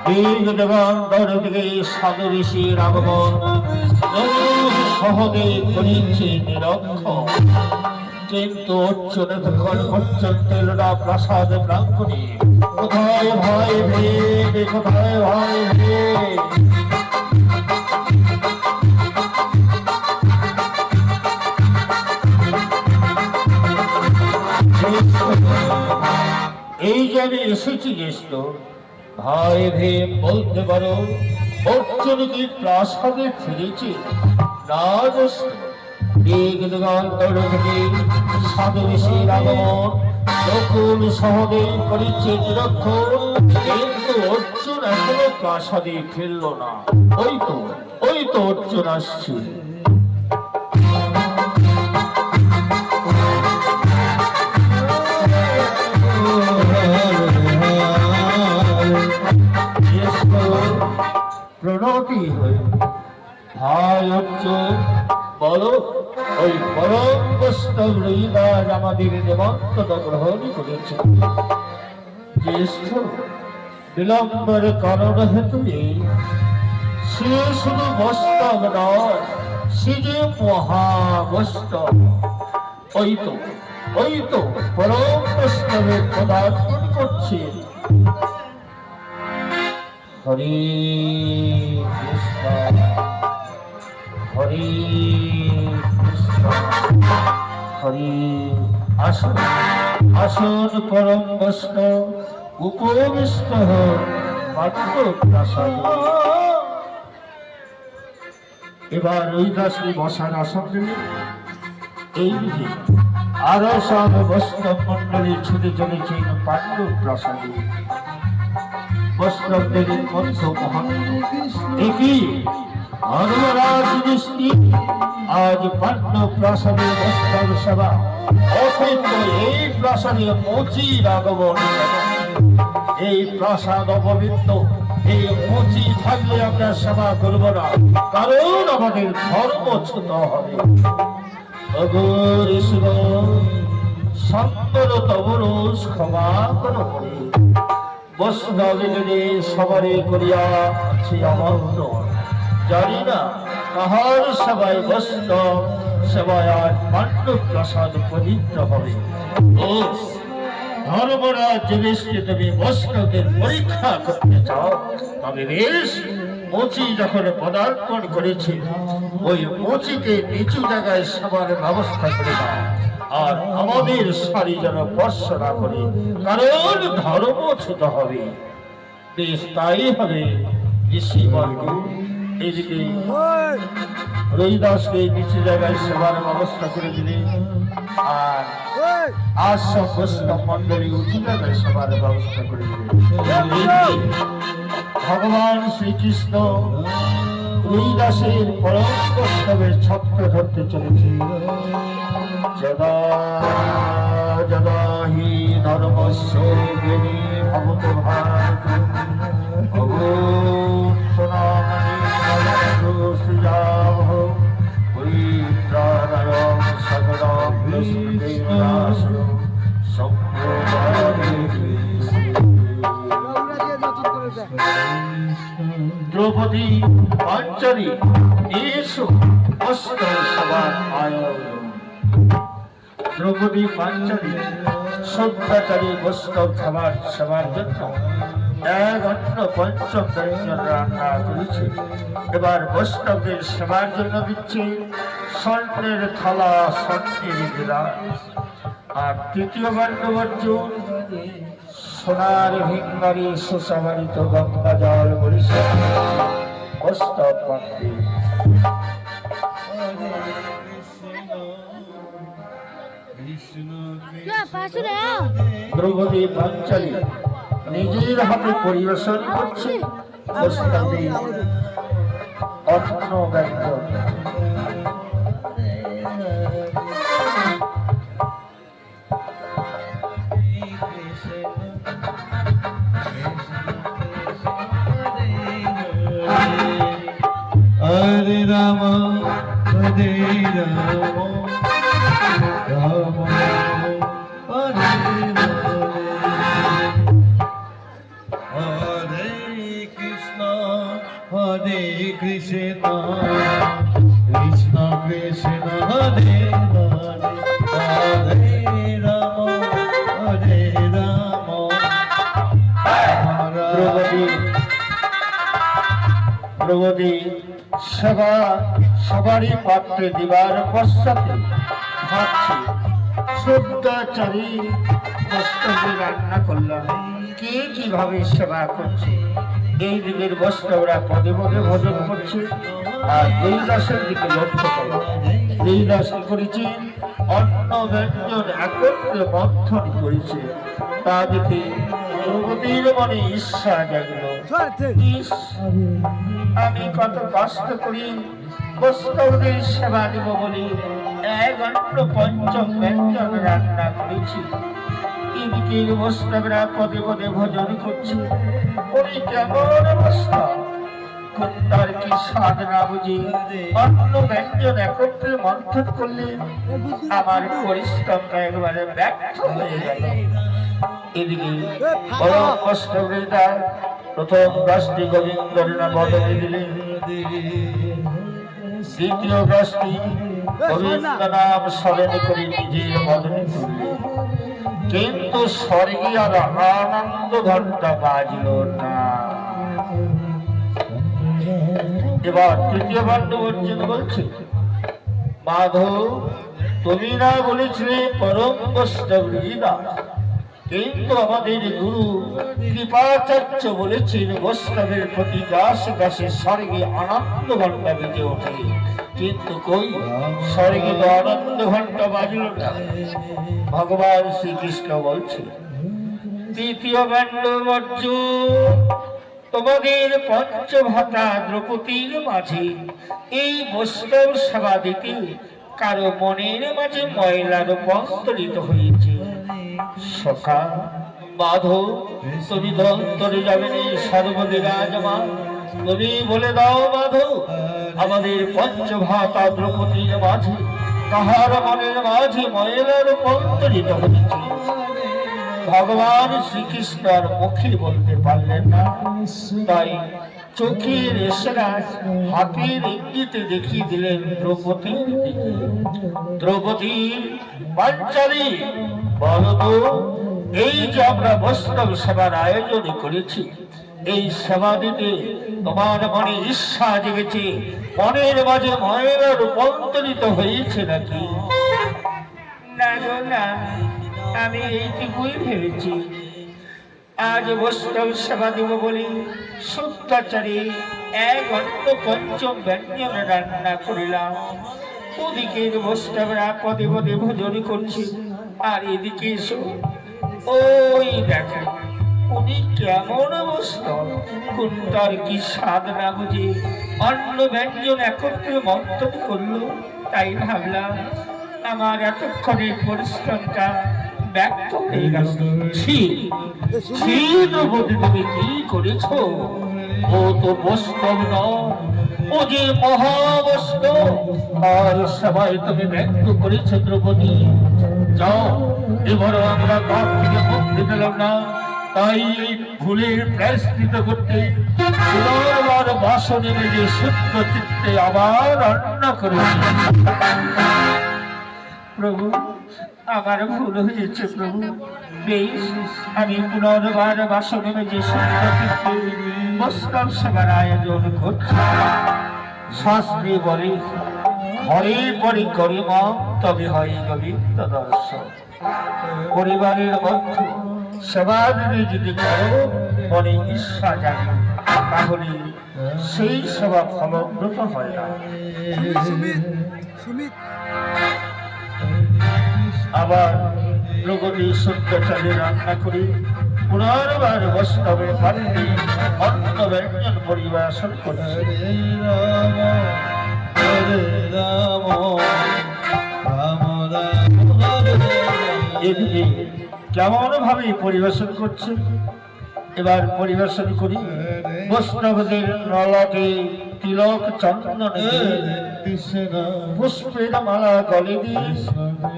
দীর্ঘ দেবান্তর থেকে সাধু ঋষির আগমন সহদে করিছে নিরক্ষর, কিন্তু অর্চন এতক্ষণ পর্যন্ত এলোনা প্রাসাদ প্রাঙ্গণে। কোথায় ভয় ভেদ, কোথায় ভয় ভেদ? এই যে আমি এসেছি জ্যেষ্ঠ, ভয় ভেদ বলতে পারো অর্জুন কি প্রাসাদে ফিরেছে? না জ্যেষ্ঠ, দিক দিগন্তর থেকে সাধু ঋষির আগমন নকুল সহদেব করিছে নিরক্ষর, কিন্তু অর্জুন এখনো প্রাসাদে ফিরল না। ওই তো অর্জুন আসছে। প্রণতি হয়ে ভাই অর্জুন, বলো ওই পরম বৈষ্ণব রবিদাস আমাদের নেমন্তন্ন গ্রহণ করেছে। জ্যেষ্ঠ, বিলম্বের কারণ হেতু সে শুধু বৈষ্ণব নয়, সে যে মহাবৈষ্ণব। ওই তো পরম বৈষ্ণবের পদার্পণ করছে। হরে কৃষ্ণ হরে কৃষ্ণ হরে। আসুন আসুন পরম বৈষ্ণব উপবিষ্ট হন মাত্র প্রাসাদে। এবার ওই দাসী বসার আসন দিলেন। এই দিকে আরো সব বৈষ্ণব মন্ডলী ছুটে চলেছেন পাণ্ডব প্রাসাদে। বৈষ্ণবদের মধ্য মহান্ত একই ধর্মরাজ যুধিষ্ঠির আজ পাণ্ডব প্রাসাদে বৈষ্ণব সেবা, অথচ এই প্রাসাদে মুচির আগমন। এই প্রাসাদ অপবিত্র, এই মুচি থাকলে আমরা সেবা করব না, কারণ আমাদের ধর্মচ্যুত হবে। সম্পদ তবরুষ ক্ষমা করো করে বৈষ্ণবীদের সবারে করিয়া আছে আমন্ত্র। জানি না কাহার সেবায় বৈষ্ণব সেবায় আজ পাণ্ডব প্রাসাদ পবিত্র হবে। ধর্মরাজ যুধিষ্ঠির, তুমি বৈষ্ণবদের পরীক্ষা করতে চাও? তবে বেশ, মুচি যখন পদার্পণ করেছে, ওই মুচিকে নিচু জায়গায় সেবার ব্যবস্থা করে দাও, আর আমাদের সারি যেন স্পর্শ না করে, কারণ ধর্মচ্যুত হবে। বেশ তাই হবে। ঋষি বন্ধু, এইদিকে রবিদাসকে নিচু জায়গায় সেবার ব্যবস্থা করে দিলে, আর সব বৈষ্ণব মন্ডলী উঁচু জায়গায় সেবার ব্যবস্থা করে দিলে। ভগবান শ্রীকৃষ্ণ রবিদাসের পরম বৈষ্ণবের ছত্র ধরতে চলেছে। যদা যদা হি ধর্মস্য গ্লানি ভবত ভারত অভূত্তনামনিসৃজামহ পরিত্রাণায় সদরং বিষ্ণুদেবাশ্রয়ং দ্রৌপদী পাঞ্চালী এসো বৈষ্ণব সভার আয়োজন। দ্রৌপদী পাঞ্চালী সভ্যাচারী বৈষ্ণব সভার জন্য এক অন্য পঞ্চম ব্যঞ্জন রান্না করেছে। এবার বৈষ্ণবদের সেবার জন্য দিচ্ছে স্বর্ণের থালা, স্বর্ণের গিলাস। আর তৃতীয় পাণ্ডব অর্জুন সোনার ভিঙ্গারি সুসমারিত গঙ্গা জল বরিছে বৈষ্ণব মন্দির। দ্রৌপদী পাঞ্চালী নিজের হাতে পরিবেশন করছে বৈষ্ণবদের অন্ন ব্যঞ্জন। হরে রাম হরে রাম রাম হরে হরে কৃষ্ণ কৃষ্ণ হরে হরে হরে রাম দ্রৌপদী দ্রৌপদী সবারই পাত্রে দিবার পশ্চাতে ভাবছি শুদ্ধাচারী বৈষ্ণবী রান্না করলাম, কে কিভাবে সেবা করছে। এই দিকের বৈষ্ণবরা পদে পদে ভোজন করছে, আর এই দাসের দিকে লক্ষ্য করো। এই দাস কি করেছে, অন্ন ব্যঞ্জন একত্রে মন্থন করেছে। তা দেখে দ্রৌপদীর মনে ঈর্ষা জাগলো। ইস, আমি কত কষ্ট করি বৈষ্ণবদের সেবা দিব বলে এক অন্ন পঞ্চম ব্যঞ্জন রান্না করেছি। এদিকে বৈষ্ণবরা পদে পদে ভোজন করছে। উনি কেমন অবস্থা, তার কি স্বাদ না বুঝি অন্ন ব্যঞ্জন একত্রে মন্থন করলে আমার পরিশ্রমটা একবারে ব্যর্থ হয়ে গেল। এদিকে বড় বৈষ্ণবরা প্রথম 10টি গোবিন্দের নাম বদলে দিলেন, দ্বিতীয় 10টি গোবিন্দ নাম স্মরণ করে নিজের বদলে তুললেন। কিন্তু স্বর্গে আর আনন্দ ঘন্টা বাজল না। এবার তৃতীয় পাণ্ডব অর্জুন বলছে, মাধব, তুমি না বলেছিলে পরম বৈষ্ণব হৃদয়, কিন্তু আমাদের গুরু কৃপাচার্য বলেছেন বৈষ্ণবের প্রতি দাসে দাসে স্বর্গে আনন্দ ঘন্টা বেজে ওঠে। কিন্তু কই, স্বর্গে তো আনন্দ ঘন্টা বাজল না। ভগবান শ্রীকৃষ্ণ বলছে, তৃতীয় পাণ্ডব অর্জুন, তোমাদের পঞ্চভ্রাতা দ্রৌপদীর মাঝে এই বৈষ্ণব সেবা দিতে কারো মনের মাঝে ময়লা রূপান্তরিত হয়েছে। সখা মাধব, তুমি ধন্তরে যাবে সর্ববিরাজমান, তুমি বলে দাও মাধব, আমাদের পঞ্চভ্রাতা দ্রৌপদীর মাঝে কাহার মনের মাঝে ময়লা রূপান্তরিত হয়েছে। ভগবান শ্রীকৃষ্ণ আর মুখে বলতে পারলেন না, তাই চোখের ইশারা হাতের ইঙ্গিতে দেখিয়ে দিলেন দ্রৌপদীর দিকে। দ্রৌপদী, পাঞ্চালী, বলো তো, এই যে আমরা বৈষ্ণব সেবার আয়োজন করেছি, এই সেবা দিতে তোমার মনে ঈর্ষা জেগেছে, মনের মাঝে ময়লা রূপান্তরিত হয়েছে নাকি? না গো না, আমি এইটুকুই ভেবেছি, আজ বৈষ্ণব সেবা দিব বলে শুদ্ধাচারী এক অন্ন পঞ্চম ব্যঞ্জন রান্না করিলাম। ওদিকে বৈষ্ণবরা পদে পদে ভোজন করছে, আর এদিকে এসো, ওই দেখো উনি কেমন বৈষ্ণব, কোনটার কি স্বাদ না বুঝে অন্ন ব্যঞ্জন একত্রে মন্থন করলো। তাই ভাবলাম আমার এতক্ষণের পরিশ্রমটা ব্যর্থ হয়ে গেল। দ্রৌপদী, তুমি কি করেছ? ও তো বৈষ্ণব নয়, ও যে মহাবৈষ্ণব, আর সবাই তুমি ব্যক্ত করেছ। দ্রৌপদী, যাও, এবার আমরা পাপ থেকে মুক্তি পেলাম না, তাই ভুলের প্রায়শ্চিত্ত করতে পুনর্বার বাসনে মেজে শুদ্ধ চিত্তে আবার রান্না করেছি। প্রভু, আমার ভুল হয়েছে প্রভু, বেশ, আমি পুনর্বার বাসনে মেজে শুদ্ধ চিত্তে বৈষ্ণব সেবার আয়োজন করছি। শাস্ত্রে বলে, ঘরে পরে করে মা, তবে হয় গোবিন্দ দর্শন। পরিবারের মধ্যে সেবা যদি করো মনে ঈর্ষা জাগে, তাহলে সেই সেবা ফলপ্রদ হয় না। আবার প্রগতি শুদ্ধাচারে রান্না করে পুনর্বার বৈষ্ণবের পাত্রে অন্ন ব্যঞ্জন পরিবেশন করছে। এদিকে কেমন ভাবে পরিবেশন করছে। এবার পরিবেশন করি, বৈষ্ণবদের নলকে তিলক চন্দন পুষ্পের মালা গলে দিয়ে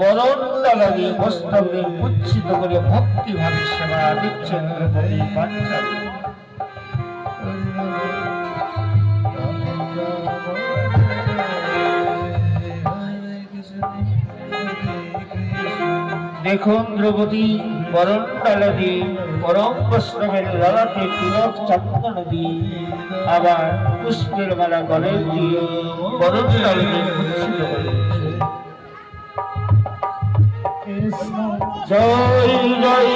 বরণ লাগিয়ে বৈষ্ণবদের উচ্ছিত করে ভক্তি ভাবে সেবা দিচ্ছেন দ্রৌপদী পাঞ্চালী। দেখুন দ্রৌপদী বরণ ডালা দিয়ে পরম বৈষ্ণবের ললাটে তিলক চন্দন দিয়ে আবার পুষ্পের মালা গলে দিয়ে বরণ ডালা দিয়ে মুচ্ছিত করেছে। জয় জয়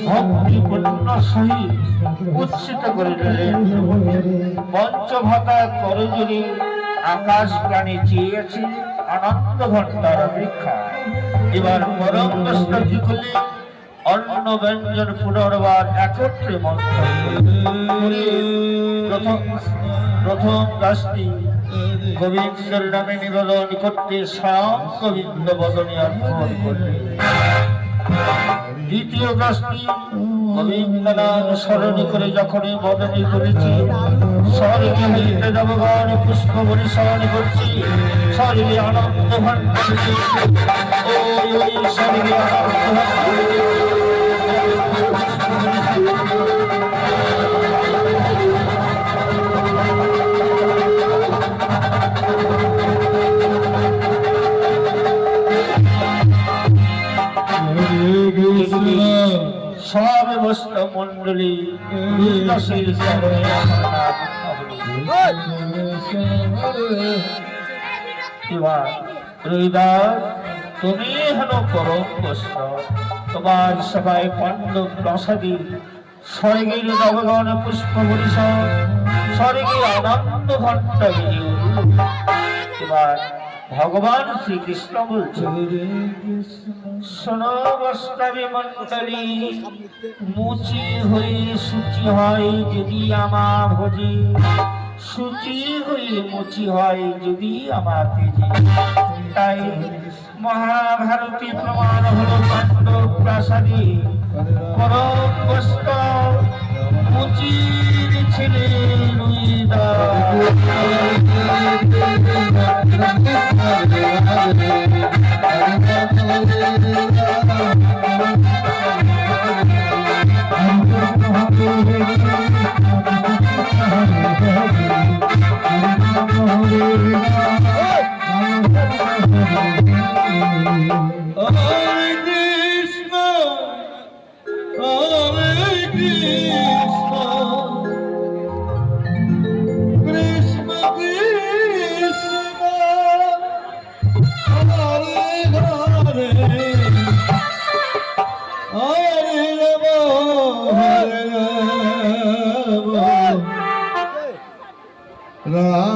ভক্তিপূর্ণ সহিত উচ্ছিত করে দিলেন। পঞ্চভাতা করজুরি আকাশ প্রাণী চেয়েছে আনন্দ ঘণ্টার অপেক্ষা। এবার পরম বৈষ্ণবী করলে অন্ন ব্যঞ্জন পুনর্বার একত্রে মন্থন করে প্রথম গাছটি গোবিন্দের নামে নিবেদন করতে স্বয়ং গোবিন্দ বদনে অর্পণ করলেন। দ্বিতীয় গাছটি গোবিন্দ নাম স্মরণী করে যখনই বদনে করেছি, স্বর্গে হইতে দেবগণ পুষ্প বরিশন করছি, স্বর্গে আনন্দ ঘণ্টা ওই স্বর্গে আনন্দ সব বৈষ্ণব মন্ডলী তুমি হেন পরম বৈষ্ণব, তোমার সবাই পাণ্ডব প্রসাদী স্বর্গের দেবগণ পুষ্প বরিশন, স্বর্গে আনন্দ ঘণ্টা বেজে উঠল। এবার ভগবান শ্রীকৃষ্ণ বলছেন, শোনো বৈষ্ণবী মণ্ডলী, মুচি হয়ে সূচি হয় যদি আমা ভজি, সূচি হয়ে মুচি হয় যদি আমার তেজি। তাই মহাভারতী প্রমাণ হলো পাণ্ডব প্রাসাদী পরম বৈষ্ণব মুচির ছেলে রুইদা। Ram